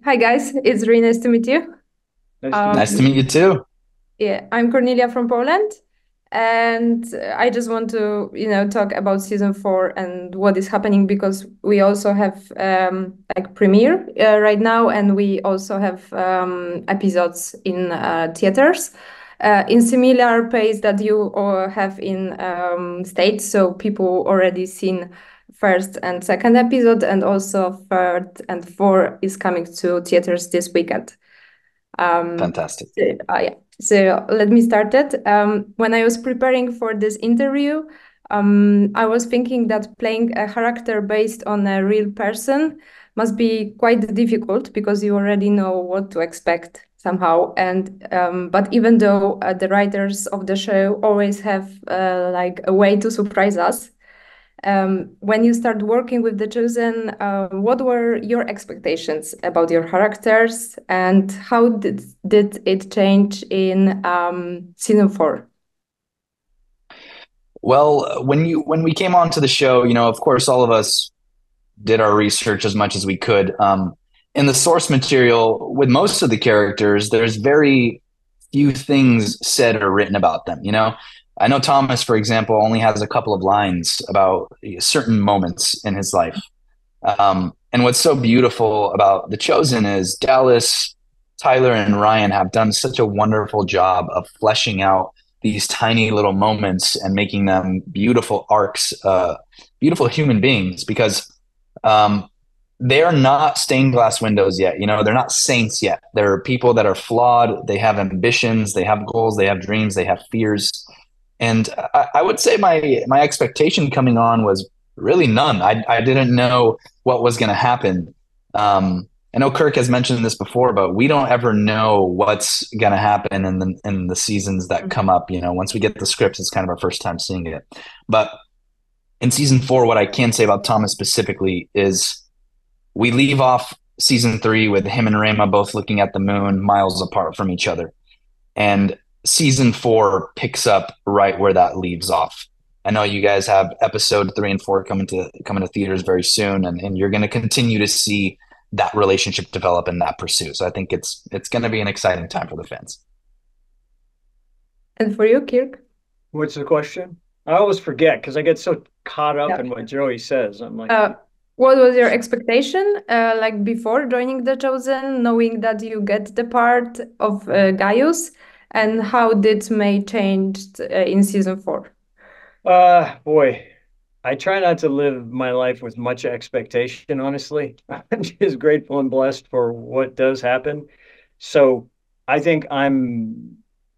Hi guys, it's really nice to meet you. Nice to meet Um, Nice to you. meet you too. yeah, I'm Cornelia from Poland, and I just want to, talk about season four and what is happening because we also have like premiere right now, and we also have episodes in theaters in similar pace that you have in States. So people already seen first and second episode, and also third and four is coming to theaters this weekend. Um, Fantastic. yeah. So let me start it. When I was preparing for this interview, I was thinking that playing a character based on a real person must be quite difficult because you already know what to expect somehow. And but even though the writers of the show always have like a way to surprise us, when you start working with the chosen, what were your expectations about your characters, and how did it change in season four? Well, when we came onto the show, of course, all of us did our research as much as we could. In the source material, with most of the characters, there's very few things said or written about them. I know Thomas, for example, only has a couple of lines about certain moments in his life. And what's so beautiful about The Chosen is Dallas, Tyler, and Ryan have done such a wonderful job of fleshing out these tiny little moments and making them beautiful arcs, beautiful human beings, because um, they are not stained glass windows yet. They're not saints yet. They're people that are flawed. They have ambitions, they have goals, they have dreams, they have fears. And I would say my expectation coming on was really none. I didn't know what was going to happen. I know Kirk has mentioned this before, but we don't ever know what's going to happen in the seasons that come up. Once we get the scripts, it's kind of our first time seeing it. But in season four, what I can say about Thomas specifically is we leave off season three with him and Rema both looking at the moon, miles apart from each other. And season four picks up right where that leaves off. I know you guys have episode three and four coming to theaters very soon, and you're going to continue to see that relationship develop and that pursuit. So I think it's going to be an exciting time for the fans. And for you, Kirk? What's the question? I always forget because I get so caught up Yeah. in what Joey says. I'm like, Uh, what was your expectation, like before joining the chosen, knowing that you get the part of Gaius, and how did May changed in season four? boy, I try not to live my life with much expectation, honestly. I'm just grateful and blessed for what does happen. So I think I'm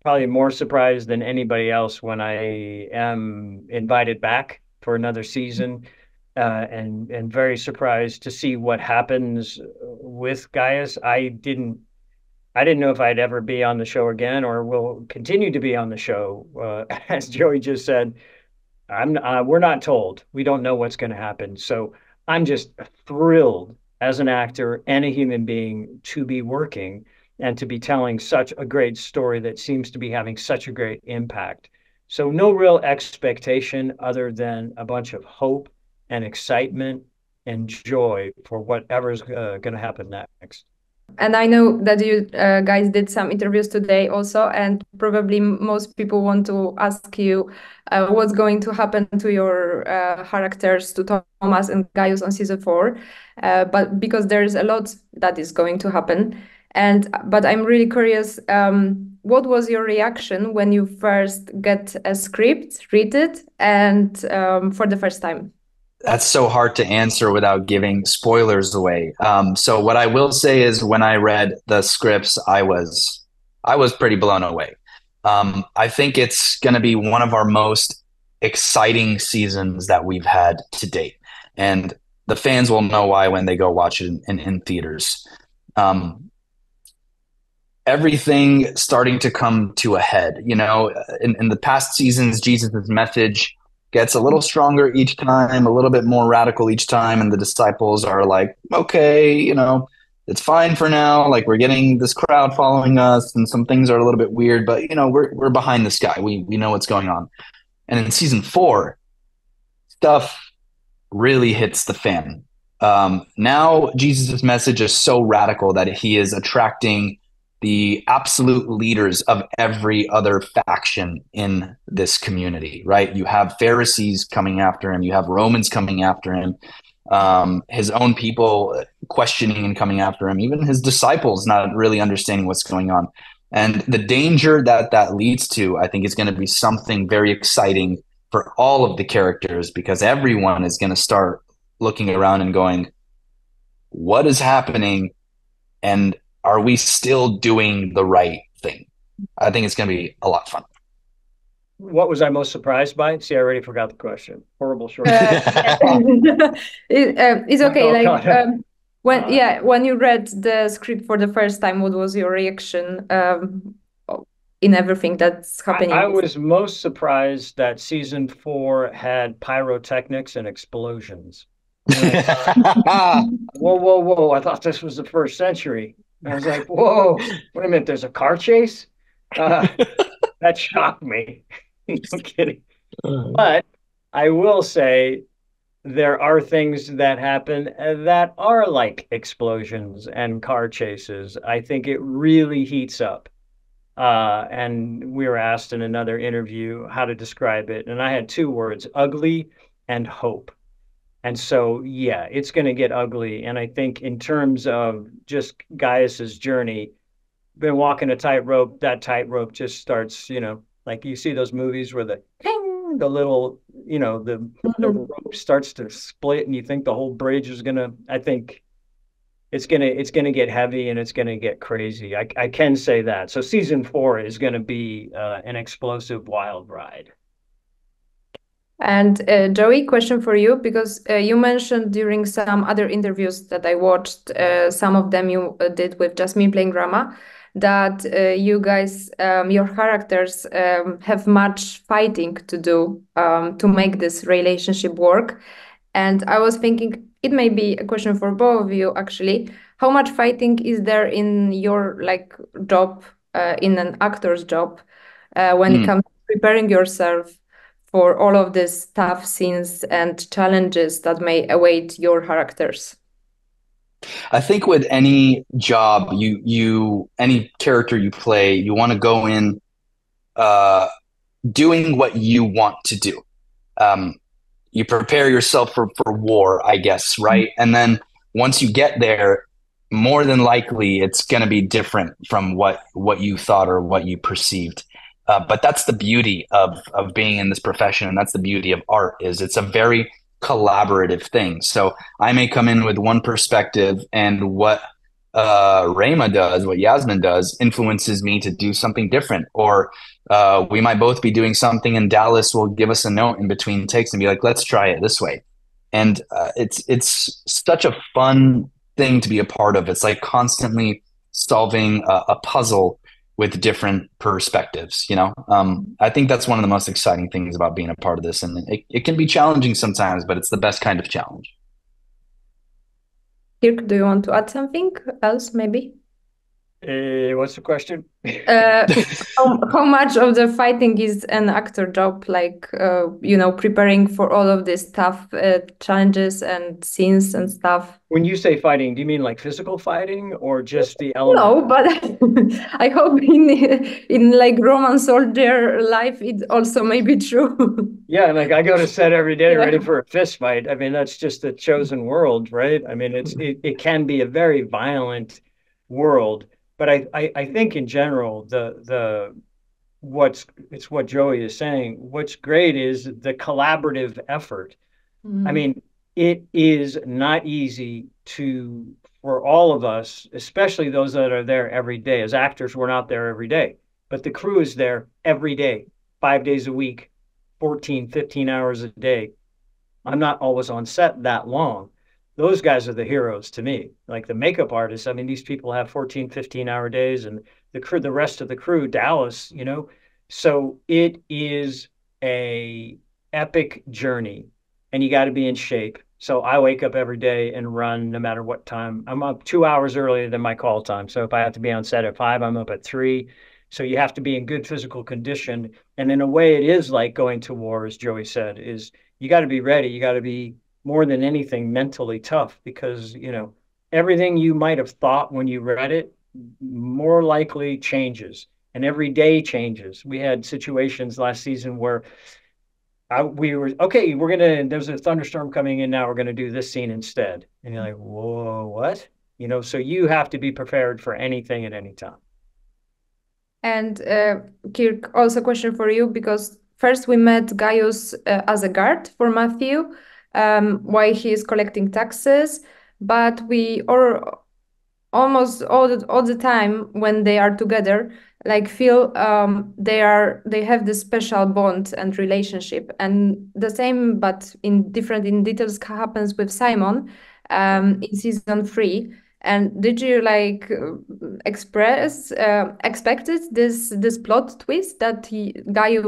probably more surprised than anybody else when I am invited back for another season, and very surprised to see what happens with Gaius. I didn't know if I'd ever be on the show again or will continue to be on the show. As Joey just said, we're not told. We don't know what's going to happen. So I'm just thrilled as an actor and a human being to be working and to be telling such a great story that seems to be having such a great impact. So no real expectation other than a bunch of hope and excitement and joy for whatever's going to happen next. And I know that you guys did some interviews today also, and probably most people want to ask you what's going to happen to your characters, to Thomas and Gaius on season four, but because there is a lot that is going to happen. But I'm really curious, what was your reaction when you first get a script, read it, and for the first time? That's so hard to answer without giving spoilers away. So what I will say is when I read the scripts, I was pretty blown away. I think it's going to be one of our most exciting seasons that we've had to date, and the fans will know why when they go watch it in theaters. Um, Everything starting to come to a head. In the past seasons, Jesus' message gets a little stronger each time, a little bit more radical each time, and the disciples are like, okay, it's fine for now. Like we're getting this crowd following us, and some things are a little bit weird, but we're behind this guy. We know what's going on. And in season four, stuff really hits the fan. Now Jesus' message is so radical that he is attracting the absolute leaders of every other faction in this community, right? You have Pharisees coming after him, you have Romans coming after him, his own people questioning and coming after him, even his disciples not really understanding what's going on. And the danger that that leads to, I think, is going to be something very exciting for all of the characters, because everyone is going to start looking around and going, what is happening? And are we still doing the right thing? I think it's going to be a lot of fun. What was I most surprised by? See, I already forgot the question. Horrible short. It's okay. Like when you read the script for the first time, what was your reaction in everything that's happening? I was most surprised that season 4 had pyrotechnics and explosions. And thought, whoa! I thought this was the first century. And I was like, whoa! Wait a minute, there's a car chase? That shocked me. No kidding. But I will say there are things that happen that are like explosions and car chases. I think it really heats up. And we were asked in another interview how to describe it. And I had 2 words, ugly and hope. And so, yeah, it's going to get ugly. And I think in terms of just Gaius's journey, been walking a tightrope, that tightrope just starts, like you see those movies where the little, the rope starts to split and you think the whole bridge is going to, I think it's going to get heavy and it's going to get crazy. I can say that. So season 4 is going to be an explosive, wild ride. And Joey, question for you, because you mentioned during some other interviews that I watched, some of them you did with just me playing drama, that you guys, your characters have much fighting to do to make this relationship work. And I was thinking, it may be a question for both of you, actually. How much fighting is there in your job, in an actor's job, when it comes to preparing yourself for all of these tough scenes and challenges that may await your characters? I think with any job, any character you play, you want to go in doing what you want to do. You prepare yourself for war, I guess, right? And then once you get there, more than likely it's going to be different from what you thought or what you perceived. But that's the beauty of being in this profession, and that's the beauty of art, is it's a very collaborative thing. So I may come in with one perspective, and what Rayma does, what Yasmin does, influences me to do something different. Or we might both be doing something, and Dallas will give us a note in between takes and be like, let's try it this way. And it's such a fun thing to be a part of. It's like constantly solving a puzzle with different perspectives, I think that's one of the most exciting things about being a part of this. And it can be challenging sometimes, but it's the best kind of challenge. Kirk, do you want to add something else, maybe? What's the question? How much of the fighting is an actor job, preparing for all of these tough challenges and scenes and stuff? When you say fighting, do you mean like physical fighting or just the element? No, but I hope in like Roman soldier life, it also may be true. Yeah, like I go to set every day ready for a fist fight. I mean, that's just the chosen world, right? I mean, it can be a very violent world. But I think in general, it's what Joey is saying. What's great is the collaborative effort. I mean, it is not easy for all of us, especially those that are there every day. As actors, we're not there every day, but the crew is there every day, 5 days a week, 14, 15 hours a day. I'm not always on set that long. Those guys are the heroes to me. Like the makeup artists, I mean, these people have 14, 15-hour days, and the rest of the crew, Dallas, So it is a epic journey, and you got to be in shape. So I wake up every day and run no matter what time. I'm up 2 hours earlier than my call time. So if I have to be on set at 5, I'm up at 3. So you have to be in good physical condition. And in a way, it is like going to war, as Joey said, is you got to be ready. You got to be more than anything mentally tough, because, you know, everything you might have thought when you read it more likely changes, and every day changes. We had situations last season where we were, okay, there's a thunderstorm coming in now, we're going to do this scene instead. And you're like, whoa, what? You know, so you have to be prepared for anything at any time. And Kirk, also question for you, because first we met Gaius as a guard for Matthew, while he is collecting taxes, but we are almost all the time when they are together, like feel they have this special bond and relationship, and the same but in details happens with Simon in season 3. And did you like expected this plot twist that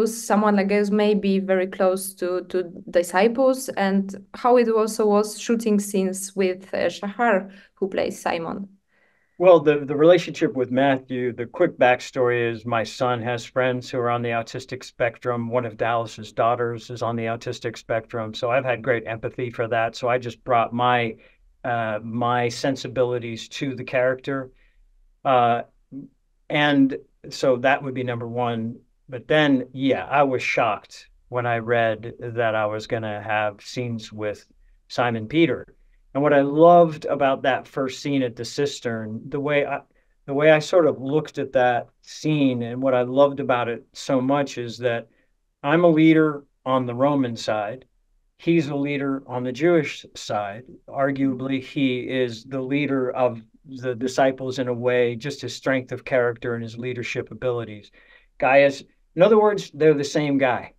someone like Gaius may be very close to disciples, and how it also was shooting scenes with Shahar, who plays Simon? Well, the relationship with Matthew, the quick backstory is my son has friends who are on the autistic spectrum. One of Dallas's daughters is on the autistic spectrum. So I've had great empathy for that. So I just brought my sensibilities to the character. And so that would be number one. But then, yeah, I was shocked when I read that I was going to have scenes with Simon Peter. And what I loved about that first scene at the cistern, the way I sort of looked at that scene, and what I loved about it so much is that I'm a leader on the Roman side. He's a leader on the Jewish side. Arguably, he is the leader of the disciples in a way, just his strength of character and his leadership abilities. Gaius, in other words, they're the same guy,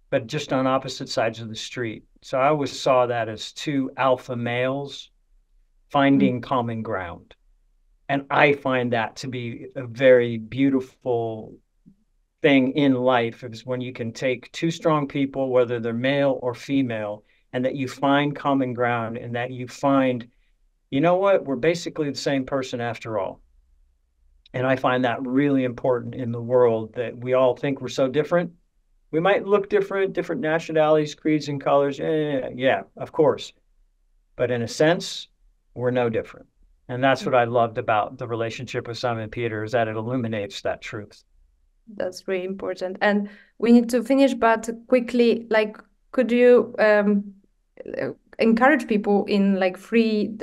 but just on opposite sides of the street. So I always saw that as two alpha males finding common ground. And I find that to be a very beautiful thing in life, is when you can take two strong people, whether they're male or female, and that you find common ground, and that you find, you know what, we're basically the same person after all. And I find that really important in the world, that we all think we're so different. We might look different nationalities, creeds, and colors. Yeah, of course. But in a sense, we're no different. And that's what I loved about the relationship with Simon Peter, is that it illuminates that truth. That's really important. And we need to finish, but quickly, like, could you encourage people in like 3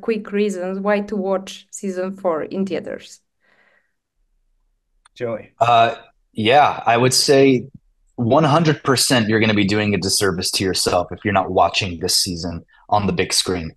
quick reasons why to watch season 4 in theaters? Joey. Yeah, I would say 100% you're going to be doing a disservice to yourself if you're not watching this season on the big screen.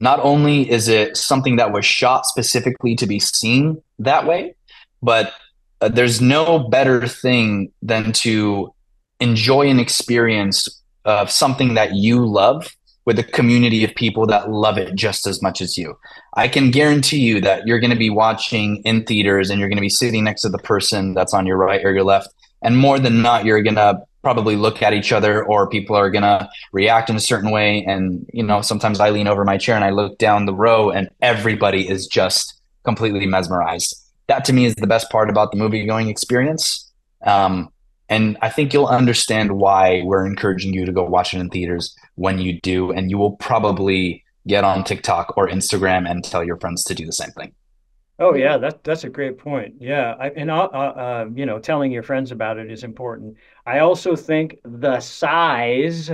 Not only is it something that was shot specifically to be seen that way, but there's no better thing than to enjoy an experience of something that you love with a community of people that love it just as much as you. I can guarantee you that you're going to be watching in theaters and you're going to be sitting next to the person that's on your right or your left. And more than not, you're going to probably look at each other, or people are going to react in a certain way. And, you know, sometimes I lean over my chair and I look down the row and everybody is just completely mesmerized. That to me is the best part about the movie going experience. And I think you'll understand why we're encouraging you to go watch it in theaters when you do. And you will probably get on TikTok or Instagram and tell your friends to do the same thing. Oh yeah, that's a great point. Yeah, you know, telling your friends about it is important. I also think the size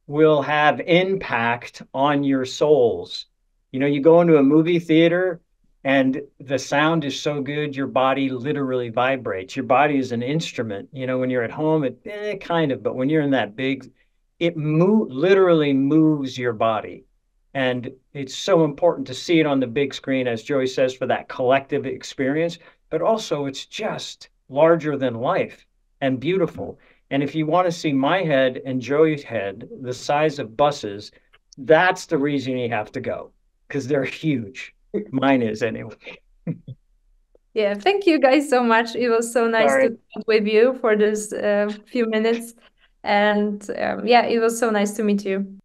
will have impact on your souls. You know, you go into a movie theater and the sound is so good, your body literally vibrates. Your body is an instrument. You know, when you're at home, it kind of, but when you're in that big, it literally moves your body. And it's so important to see it on the big screen, as Joey says, for that collective experience, but also it's just larger than life and beautiful. And if you want to see my head and Joey's head, the size of buses, that's the reason you have to go, because they're huge. Mine is anyway. Yeah, thank you guys so much. It was so nice to talk with you for this few minutes. And yeah, it was so nice to meet you.